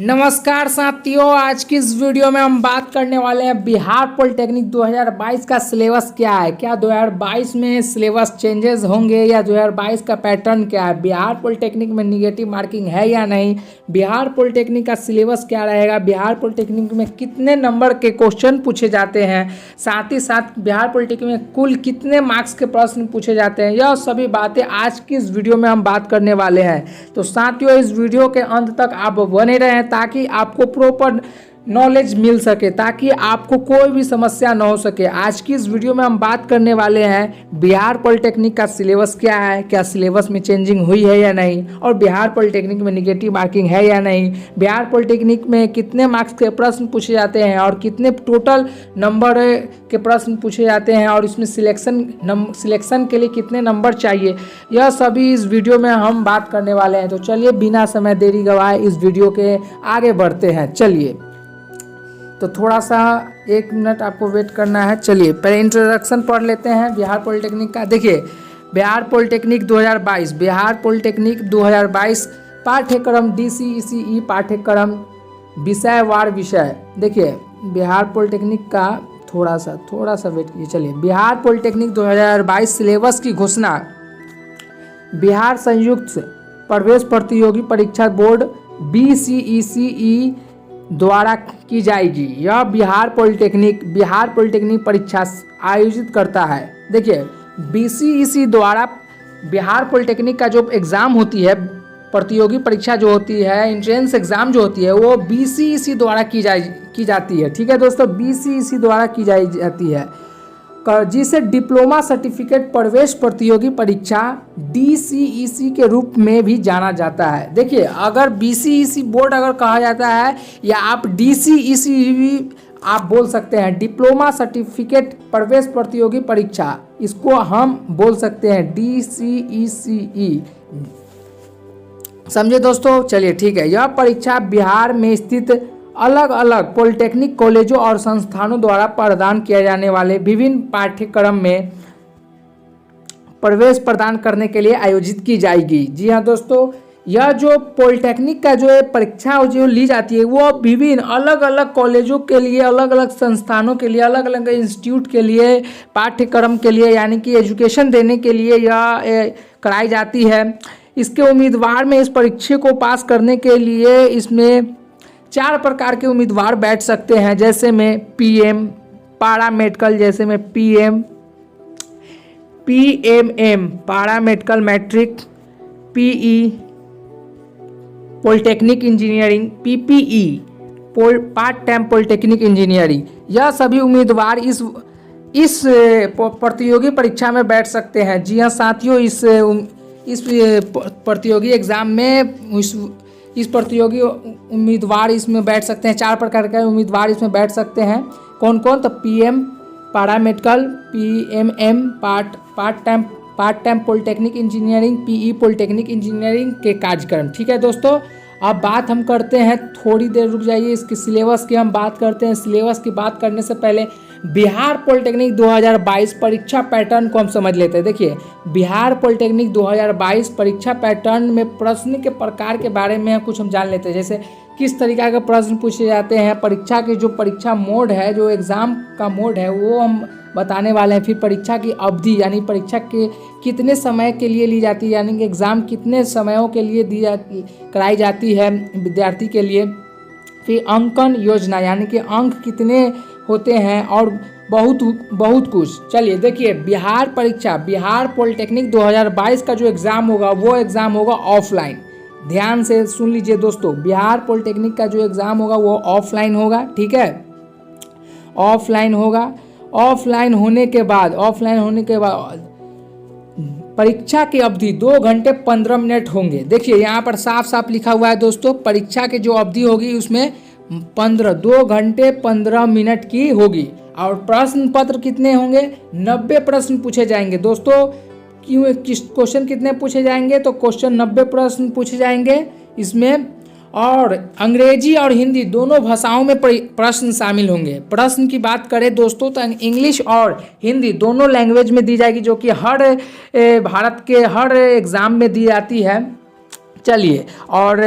नमस्कार साथियों, आज की इस वीडियो में हम बात करने वाले हैं बिहार पॉलिटेक्निक 2022 का सिलेबस क्या है। क्या 2022 में सिलेबस चेंजेस होंगे या 2022 का पैटर्न क्या है, बिहार पॉलिटेक्निक में निगेटिव मार्किंग है या नहीं, बिहार पॉलिटेक्निक का सिलेबस क्या रहेगा, बिहार पॉलिटेक्निक में कितने नंबर के क्वेश्चन पूछे जाते हैं, साथ ही साथ बिहार पॉलिटेक्निक में कुल कितने मार्क्स के प्रश्न पूछे जाते हैं, यह सभी बातें आज की इस वीडियो में हम बात करने वाले हैं। तो साथियों, इस वीडियो के अंत तक आप बने रहें ताकि आपको प्रॉपर नॉलेज मिल सके, ताकि आपको कोई भी समस्या ना हो सके। आज की इस वीडियो में हम बात करने वाले हैं बिहार पॉलिटेक्निक का सिलेबस क्या है, क्या सिलेबस में चेंजिंग हुई है या नहीं, और बिहार पॉलिटेक्निक में निगेटिव मार्किंग है या नहीं, बिहार पॉलिटेक्निक में कितने मार्क्स के प्रश्न पूछे जाते हैं और कितने टोटल नंबर के प्रश्न पूछे जाते हैं, और इसमें सिलेक्शन के लिए कितने नंबर चाहिए, यह सभी इस वीडियो में हम बात करने वाले हैं। तो चलिए बिना समय देरी गवाए इस वीडियो के आगे बढ़ते हैं। चलिए, तो थोड़ा सा 1 मिनट आपको वेट करना है। चलिए पहले इंट्रोडक्शन पढ़ लेते हैं बिहार पॉलिटेक्निक का। देखिए, बिहार पॉलिटेक्निक 2022, बिहार पॉलिटेक्निक 2022 पाठ्यक्रम DCECE पाठ्यक्रम विषयवार विषय। देखिए, बिहार पॉलिटेक्निक का थोड़ा सा वेट कीजिए। चलिए, बिहार पॉलिटेक्निक 2022 सिलेबस की घोषणा बिहार संयुक्त प्रवेश प्रतियोगी परीक्षा बोर्ड BCECE द्वारा की जाएगी। यह बिहार पॉलिटेक्निक परीक्षा आयोजित करता है। देखिए, BCECE द्वारा बिहार पॉलिटेक्निक का जो एग्ज़ाम होती है, प्रतियोगी परीक्षा जो होती है, एंट्रेंस एग्ज़ाम जो होती है, वो BCECE द्वारा की जाती है। ठीक है दोस्तों, BCECE द्वारा की जाती है, जिसे डिप्लोमा सर्टिफिकेट प्रवेश प्रतियोगी परीक्षा DCECE के रूप में भी जाना जाता है। देखिए, अगर BCECE बोर्ड अगर कहा जाता है, या आप DCECE भी आप बोल सकते हैं, डिप्लोमा सर्टिफिकेट प्रवेश प्रतियोगी परीक्षा, इसको हम बोल सकते हैं DCECE। समझे दोस्तों। चलिए ठीक है, यह परीक्षा बिहार में स्थित अलग अलग पॉलिटेक्निक कॉलेजों और संस्थानों द्वारा प्रदान किए जाने वाले विभिन्न पाठ्यक्रम में प्रवेश प्रदान करने के लिए आयोजित की जाएगी। जी हाँ दोस्तों, यह जो पॉलिटेक्निक का जो परीक्षा जो ली जाती है, वो विभिन्न अलग अलग कॉलेजों के लिए, अलग अलग संस्थानों के लिए, अलग अलग इंस्टीट्यूट के लिए, पाठ्यक्रम के लिए, यानी कि एजुकेशन देने के लिए यह कराई जाती है। इसके उम्मीदवार में इस परीक्षा को पास करने के लिए इसमें 4 प्रकार के उम्मीदवार बैठ सकते हैं, जैसे में PM पारा मेडिकल, जैसे में PMM para medical matric, PE polytechnic engineering, PPE part time polytechnic engineering. यह सभी उम्मीदवार इस प्रतियोगी परीक्षा में बैठ सकते हैं। जी हाँ साथियों, इस प्रतियोगी एग्ज़ाम में इस प्रतियोगी उम्मीदवार इसमें बैठ सकते हैं। 4 प्रकार के उम्मीदवार इसमें बैठ सकते हैं। कौन कौन? तो PM पारा medical, PMM part time polytechnic engineering, PE polytechnic engineering के कार्यक्रम। ठीक है दोस्तों, अब बात हम करते हैं, थोड़ी देर रुक जाइए, इसके सिलेबस की हम बात करते हैं। सिलेबस की बात करने से पहले बिहार पॉलिटेक्निक 2022 परीक्षा पैटर्न को हम समझ लेते हैं। देखिए, बिहार पॉलिटेक्निक 2022 परीक्षा पैटर्न में प्रश्न के प्रकार के बारे में कुछ हम जान लेते हैं, जैसे किस तरीका के प्रश्न पूछे जाते हैं, परीक्षा के जो परीक्षा मोड है, जो एग्ज़ाम का मोड है, वो हम बताने वाले हैं। फिर परीक्षा की अवधि, यानी परीक्षा के कितने समय के लिए ली जाती है, यानी कि एग्ज़ाम कितने समयों के लिए कराई जाती है विद्यार्थी के लिए। फिर अंकन योजना, यानी कि अंक कितने होते हैं, और बहुत कुछ। चलिए देखिए, बिहार पॉलिटेक्निक 2022 का जो एग्ज़ाम होगा, वो एग्ज़ाम होगा ऑफलाइन। ध्यान से सुन लीजिए दोस्तों, बिहार पॉलिटेक्निक का जो एग्ज़ाम होगा वो ऑफलाइन होगा। ठीक है, ऑफलाइन होगा। ऑफलाइन होने के बाद परीक्षा की अवधि 2 घंटे 15 मिनट होंगे। देखिए, यहाँ पर साफ साफ लिखा हुआ है दोस्तों, परीक्षा की जो अवधि होगी उसमें 2 घंटे 15 मिनट की होगी। और प्रश्न पत्र कितने होंगे? 90 प्रश्न पूछे जाएंगे दोस्तों। क्वेश्चन कितने पूछे जाएंगे? तो क्वेश्चन 90 प्रश्न पूछे जाएंगे इसमें, और अंग्रेजी और हिंदी दोनों भाषाओं में प्रश्न शामिल होंगे। प्रश्न की बात करें दोस्तों, तो इंग्लिश और हिंदी दोनों लैंग्वेज में दी जाएगी, जो कि भारत के हर एग्ज़ाम में दी जाती है। चलिए, और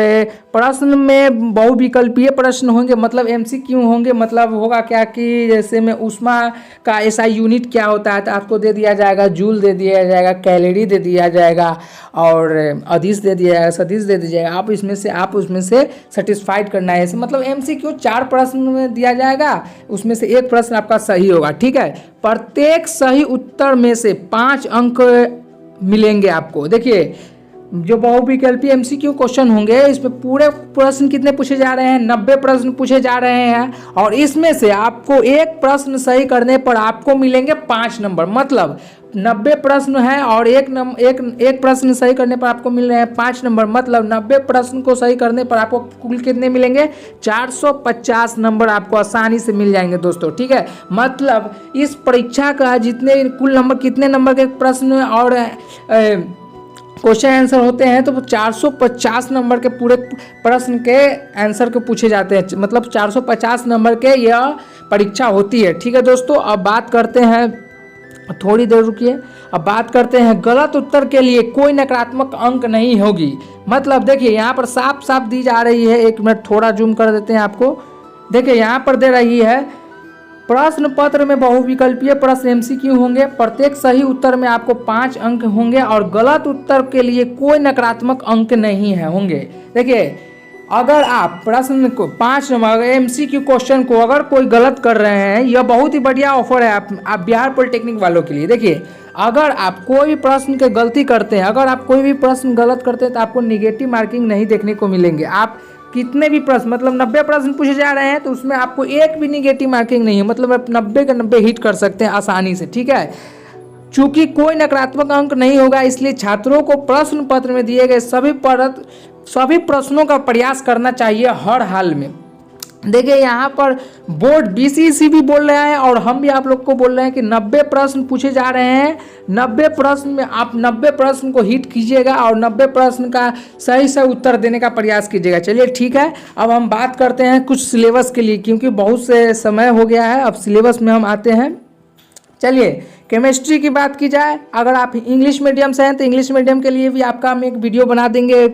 प्रश्न में बहुविकल्पीय प्रश्न होंगे, मतलब एमसीक्यू होंगे। मतलब होगा क्या कि जैसे में ऊष्मा का ऐसा यूनिट क्या होता है तो आपको दे दिया जाएगा, जूल दे दिया जाएगा, कैलोरी दे दिया जाएगा, और अदिश दे दिया जाएगा, सदिश दे दिया जाएगा। आप उसमें से सेटिस्फाइड करना है। मतलब एमसीक्यू 4 प्रश्न में दिया जाएगा, उसमें से एक प्रश्न आपका सही होगा। ठीक है, प्रत्येक सही उत्तर में से 5 अंक मिलेंगे आपको। देखिए, जो बहुविकल्पीय एमसीक्यू क्वेश्चन होंगे, इसमें पूरे प्रश्न कितने पूछे जा रहे हैं? 90 प्रश्न पूछे जा रहे हैं, और इसमें से आपको एक प्रश्न सही करने पर आपको मिलेंगे 5 नंबर। मतलब 90 प्रश्न है और एक प्रश्न सही करने पर आपको मिल रहे हैं 5 नंबर। मतलब 90 प्रश्न को सही करने पर आपको कुल कितने मिलेंगे? 450 नंबर आपको आसानी से मिल जाएंगे दोस्तों। ठीक है, मतलब इस परीक्षा का जितने कुल नंबर, कितने नंबर के प्रश्न और क्वेश्चन आंसर होते हैं, तो 450 नंबर के पूरे प्रश्न के आंसर के पूछे जाते हैं। मतलब 450 नंबर के यह परीक्षा होती है। ठीक है दोस्तों, अब बात करते हैं, थोड़ी देर रुकिए, अब बात करते हैं गलत उत्तर के लिए कोई नकारात्मक अंक नहीं होगी। मतलब देखिए, यहाँ पर साफ साफ दी जा रही है। एक मिनट थोड़ा जूम कर देते हैं आपको। देखिए, यहाँ पर दे रही है, प्रश्न पत्र में बहुविकल्पीय प्रश्न एमसीक्यू होंगे, प्रत्येक सही उत्तर में आपको 5 अंक होंगे, और गलत उत्तर के लिए कोई नकारात्मक अंक नहीं है होंगे। देखिए, अगर आप प्रश्न को 5 नंबर एमसीक्यू क्वेश्चन को अगर कोई गलत कर रहे हैं, यह बहुत ही बढ़िया ऑफर है आप बिहार पॉलिटेक्निक वालों के लिए। देखिए, अगर आप कोई भी प्रश्न के गलती करते हैं, अगर आप कोई भी प्रश्न गलत करते हैं, तो आपको निगेटिव मार्किंग नहीं देखने को मिलेंगे। आप कितने भी प्रश्न, मतलब 90 प्रश्न पूछे जा रहे हैं, तो उसमें आपको एक भी निगेटिव मार्किंग नहीं है। मतलब आप 90 के 90 हिट कर सकते हैं आसानी से। ठीक है, चूंकि कोई नकारात्मक अंक नहीं होगा, इसलिए छात्रों को प्रश्न पत्र में दिए गए सभी प्रश्नों का प्रयास करना चाहिए हर हाल में। देखिए, यहाँ पर बोर्ड बीसीसी भी बोल रहा है और हम भी आप लोग को बोल रहे हैं कि 90 प्रश्न पूछे जा रहे हैं। 90 प्रश्न में आप 90 प्रश्न को हिट कीजिएगा और 90 प्रश्न का सही से उत्तर देने का प्रयास कीजिएगा। चलिए ठीक है, अब हम बात करते हैं कुछ सिलेबस के लिए, क्योंकि बहुत से समय हो गया है। अब सिलेबस में हम आते हैं। चलिए, केमिस्ट्री की बात की जाए, अगर आप इंग्लिश मीडियम से हैं तो इंग्लिश मीडियम के लिए भी आपका हम एक वीडियो बना देंगे,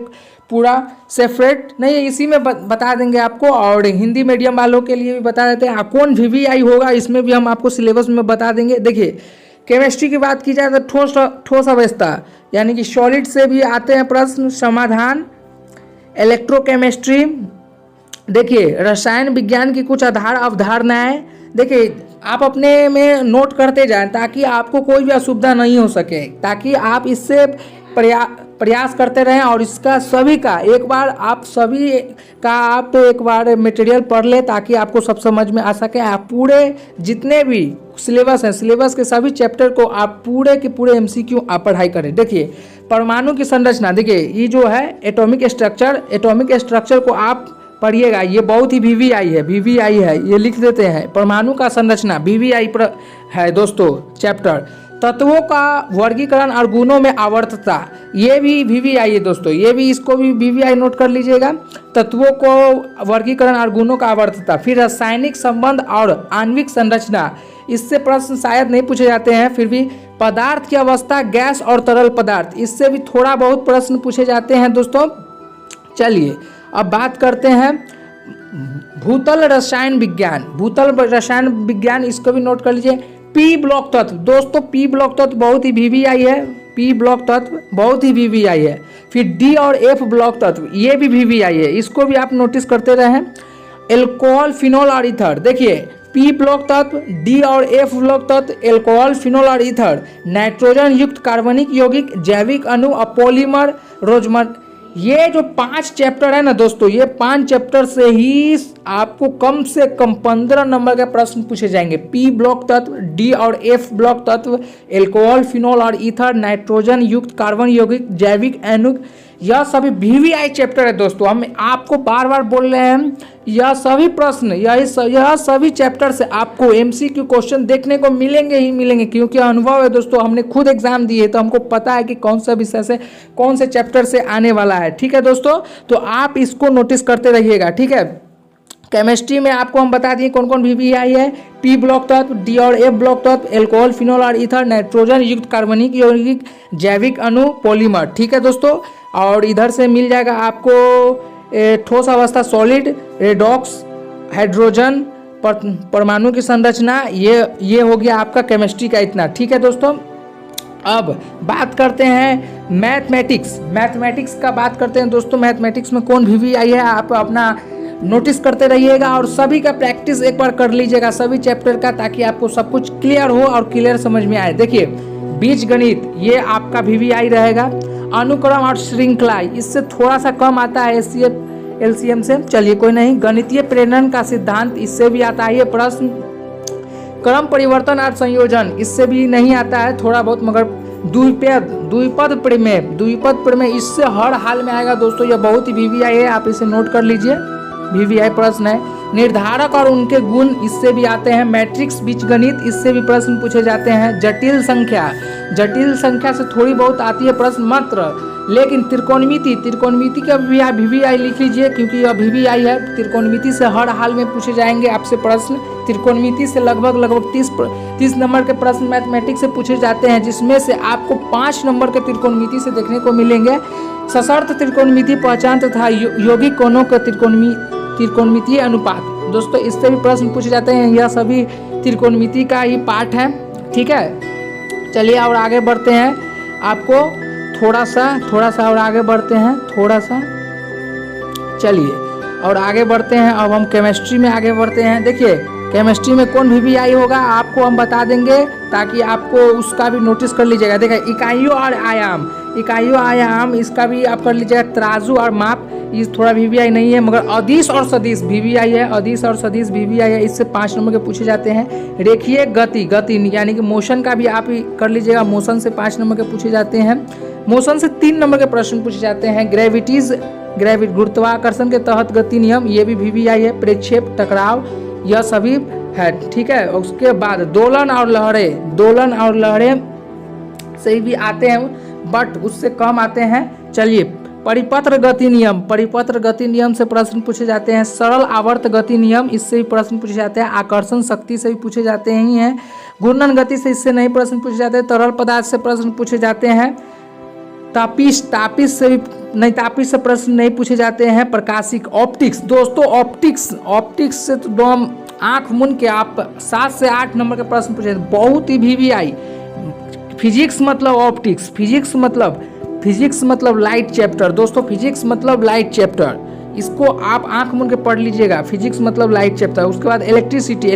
पूरा सेपरेट नहीं, इसी में बता देंगे आपको। और हिंदी मीडियम वालों के लिए भी बता देते हैं। कौन वीवीआई होगा, इसमें भी हम आपको सिलेबस में बता देंगे। देखिए, केमिस्ट्री की बात की जाए तो ठोस अवस्था यानी कि सॉलिड से भी आते हैं प्रश्न समाधान। इलेक्ट्रोकेमिस्ट्री, देखिए रसायन विज्ञान की कुछ आधार अवधारणाएं, देखिए आप अपने में नोट करते जाएं ताकि आपको कोई भी असुविधा नहीं हो सके, ताकि आप इससे प्रयास करते रहें। और इसका सभी का एक बार आप एक बार मटेरियल पढ़ लें ताकि आपको सब समझ में आ सके। आप पूरे जितने भी सिलेबस हैं, सिलेबस के सभी चैप्टर को आप पूरे के पूरे एमसीक्यू आप पढ़ाई करें। देखिए, परमाणु की संरचना, देखिए ये जो है एटॉमिक स्ट्रक्चर को आप पढ़िएगा। ये बहुत ही वीवीआई है, ये लिख देते हैं। परमाणु का संरचना वीवीआई पर है दोस्तों चैप्टर। तत्वों का वर्गीकरण और गुणों में आवर्तता, ये भी वीवीआई है दोस्तों, ये भी, इसको भी वीवीआई नोट कर लीजिएगा। तत्वों को वर्गीकरण और गुणों का आवर्तता। फिर रासायनिक संबंध और आणविक संरचना, इससे प्रश्न शायद नहीं पूछे जाते हैं, फिर भी पदार्थ की अवस्था, गैस और तरल पदार्थ, इससे भी थोड़ा बहुत प्रश्न पूछे जाते हैं दोस्तों। चलिए, अब बात करते हैं भूतल रसायन विज्ञान, इसको भी नोट कर लीजिए। पी ब्लॉक तत्व, दोस्तों पी ब्लॉक तत्व बहुत ही वीवीआई है। फिर डी और एफ ब्लॉक तत्व, ये भी वीवीआई है, इसको भी आप नोटिस करते रहें। एल्कोहल, फिनोल और ईथर, देखिए पी ब्लॉक तत्व, डी और एफ ब्लॉक तत्व, एल्कोहल, फिनोल और ईथर, नाइट्रोजन युक्त कार्बनिक यौगिक, जैविक अणु, अपॉलीमर, रोजमर, ये जो 5 चैप्टर है ना दोस्तों, ये 5 चैप्टर से ही आपको कम से कम 15 नंबर के प्रश्न पूछे जाएंगे। पी ब्लॉक तत्व, डी और एफ ब्लॉक तत्व, एल्कोहल, फिनोल और ईथर, नाइट्रोजन युक्त कार्बन यौगिक, जैविक अणु, यह सभी वीवीआई चैप्टर है दोस्तों। हम आपको बार बार बोल रहे हैं, यह सभी प्रश्न, यह सभी चैप्टर से आपको एमसीक्यू क्वेश्चन देखने को मिलेंगे ही मिलेंगे, क्योंकि अनुभव है दोस्तों, हमने खुद एग्जाम दिए तो हमको पता है कि कौन सा विषय से, कौन से चैप्टर से आने वाला है। ठीक है दोस्तों, तो आप इसको नोटिस करते रहिएगा। ठीक है, केमिस्ट्री में आपको हम बता दिए कौन कौन वीवीआई है। पी ब्लॉक तत्व, डी और एफ ब्लॉक तत्व, एल्कोहल, फिनोल और ईथर, नाइट्रोजन युक्त कार्बनिक यौगिक, जैविक अणु, पॉलीमर। ठीक है दोस्तों, और इधर से मिल जाएगा आपको ठोस अवस्था सॉलिड, रेडॉक्स, हाइड्रोजन, परमाणु की संरचना। ये हो गया आपका केमिस्ट्री का इतना। ठीक है दोस्तों, अब बात करते हैं मैथमेटिक्स का बात करते हैं दोस्तों। मैथमेटिक्स में कौन VVI है आप अपना नोटिस करते रहिएगा और सभी का प्रैक्टिस एक बार कर लीजिएगा सभी चैप्टर का, ताकि आपको सब कुछ क्लियर हो और क्लियर समझ में आए। देखिए बीज गणित ये आपका VVI रहेगा। अनुक्रम और श्रृंखला इससे थोड़ा सा कम आता है LCM से, चलिए कोई नहीं। गणितीय प्रेरण का सिद्धांत इससे भी आता है ये प्रश्न। क्रम परिवर्तन और संयोजन इससे भी नहीं आता है थोड़ा बहुत, मगर द्विपद प्रमेय इससे हर हाल में आएगा दोस्तों। यह बहुत ही VVI है, आप इसे नोट कर लीजिए, VVI प्रश्न है। निर्धारक और उनके गुण इससे भी आते हैं। मैट्रिक्स बीजगणित इससे भी प्रश्न पूछे जाते हैं। जटिल संख्या से थोड़ी बहुत आती है प्रश्न मात्र, लेकिन त्रिकोणमिति का VVI लिख लीजिए, क्योंकि यह VVI है। त्रिकोणमिति से हर हाल में पूछे जाएंगे आपसे प्रश्न। त्रिकोणमिति से लगभग 30 नंबर के प्रश्न मैथमेटिक्स से पूछे जाते हैं, जिसमें से आपको 5 नंबर के त्रिकोणमिति से देखने को मिलेंगे। सशर्त त्रिकोणमिति पहचान तथा यौगिक कोणों का त्रिकोणमितीय अनुपात दोस्तों इससे भी प्रश्न पूछे जाते हैं। यह सभी त्रिकोणमिति का ही पार्ट है। ठीक है, चलिए और आगे बढ़ते हैं। आपको थोड़ा सा और आगे बढ़ते हैं, चलिए और आगे बढ़ते हैं। अब हम केमिस्ट्री में आगे बढ़ते हैं। देखिए केमिस्ट्री में कौन VVI होगा आपको हम बता देंगे, ताकि आपको उसका भी नोटिस कर लीजिएगा। देखिए इकाइयों और आयाम इसका भी आप कर लीजिएगा। तराजू और माप ये थोड़ा VVI नहीं है, मगर अदिश और सदिश VVI है। अदिश और सदिश VVI है, इससे 5 नंबर के पूछे जाते हैं। रेखीय गति यानी कि मोशन का भी आप कर लीजिएगा। मोशन से 5 नंबर के पूछे जाते हैं। मोशन से 3 नंबर के प्रश्न पूछे जाते हैं। गुरुत्वाकर्षण के तहत गति नियम ये भी VVI है। प्रेक्षेप, टकराव यह सभी है। ठीक है, उसके बाद दोलन और लहरें से भी आते हैं, बट उससे कम आते हैं। चलिए परिपत्र गति नियम से प्रश्न पूछे जाते हैं। सरल आवर्त गति नियम इससे भी प्रश्न पूछे जाते हैं। आकर्षण शक्ति से भी पूछे जाते ही हैं। घूर्णन गति से इससे नहीं प्रश्न पूछे जाते हैं। तरल पदार्थ से प्रश्न पूछे जाते हैं। तापिश से प्रश्न नहीं पूछे जाते हैं। प्रकाशिक ऑप्टिक्स दोस्तों, ऑप्टिक्स से तो एकदम आंख मुन के आप 7 से 8 नंबर के प्रश्न पूछे, बहुत ही VVI। फिजिक्स मतलब ऑप्टिक्स, फिजिक्स मतलब लाइट चैप्टर दोस्तों, फिजिक्स मतलब लाइट चैप्टर, इसको आप आंख मुन के पढ़ लीजिएगा। फिजिक्स मतलब लाइट चैप्टर। उसके बाद इलेक्ट्रिसिटी,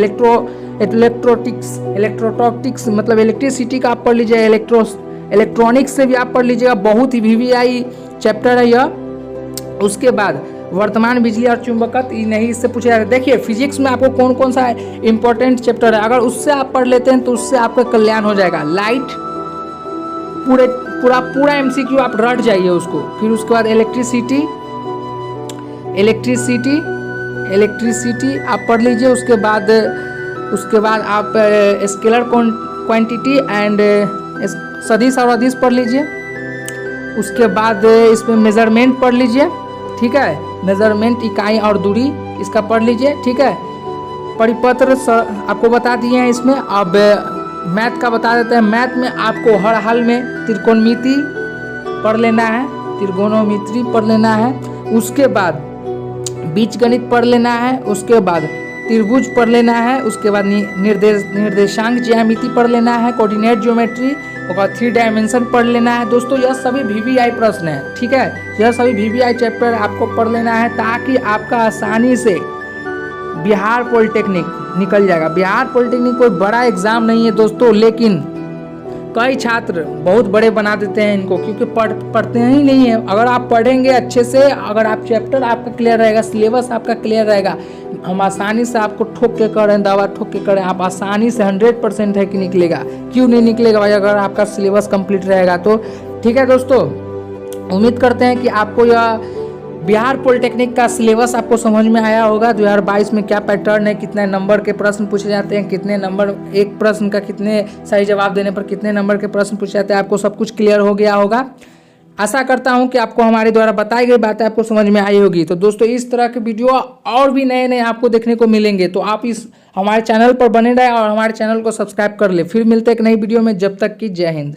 इलेक्ट्रोटॉक्टिक्स मतलब इलेक्ट्रिसिटी का आप पढ़ लीजिएगा। इलेक्ट्रॉनिक्स से भी आप पढ़ लीजिएगा, बहुत ही VVI चैप्टर है यह। उसके बाद वर्तमान, बिजली और चुंबकत्व नहीं इससे पूछा जाता है। देखिए फिजिक्स में आपको कौन सा इंपॉर्टेंट चैप्टर है, अगर उससे आप पढ़ लेते हैं तो उससे आपका कल्याण हो जाएगा। लाइट पूरा MCQ आप रट जाइए उसको। फिर उसके बाद इलेक्ट्रिसिटी आप पढ़ लीजिए। उसके बाद आप स्केलर क्वांटिटी एंड सदिश और अदिश पढ़ लीजिए। उसके बाद इसमें मेजरमेंट पढ़ लीजिए। ठीक है, मेजरमेंट इकाई और दूरी इसका पढ़ लीजिए। ठीक है, परिपत्र आपको बता दिए हैं इसमें। अब मैथ का बता देते हैं। मैथ में आपको हर हाल में त्रिकोणमिति पढ़ लेना है, त्रिकोणमिति पढ़ लेना है। उसके बाद बीजगणित पढ़ लेना है। उसके बाद त्रिभुज पढ़ लेना है। उसके बाद निर्देशांक ज्यामिति पढ़ लेना है, कोऑर्डिनेट ज्योमेट्री, और 3 डायमेंशन पढ़ लेना है। दोस्तों यह सभी VVI प्रश्न है। ठीक है, यह सभी VVI चैप्टर आपको पढ़ लेना है, ताकि आपका आसानी से बिहार पॉलिटेक्निक निकल जाएगा। बिहार पॉलिटेक्निक कोई बड़ा एग्जाम नहीं है दोस्तों, लेकिन कई छात्र बहुत बड़े बना देते हैं इनको, क्योंकि पढ़ते ही नहीं है। अगर आप पढ़ेंगे अच्छे से, अगर आप चैप्टर आपका क्लियर रहेगा, सिलेबस आपका क्लियर रहेगा, हम आसानी से आपको ठोक के करें, दावा ठोक के करें, आप आसानी से 100% है कि निकलेगा। क्यों नहीं निकलेगा भाई, अगर आपका सिलेबस कंप्लीट रहेगा तो। ठीक है दोस्तों, उम्मीद करते हैं कि आपको यह बिहार पॉलिटेक्निक का सिलेबस आपको समझ में आया होगा। 2022 में क्या पैटर्न है, कितने नंबर के प्रश्न पूछे जाते हैं, कितने नंबर एक प्रश्न का, कितने सही जवाब देने पर कितने नंबर के प्रश्न पूछे जाते हैं, आपको सब कुछ क्लियर हो गया होगा। आशा करता हूं कि आपको हमारे द्वारा बताई गई बातें आपको समझ में आई होगी। तो दोस्तों इस तरह के वीडियो और भी नए आपको देखने को मिलेंगे, तो आप इस हमारे चैनल पर बने रहें और हमारे चैनल को सब्सक्राइब कर ले। फिर मिलते हैं एक नई वीडियो में, जब तक कि जय हिंद।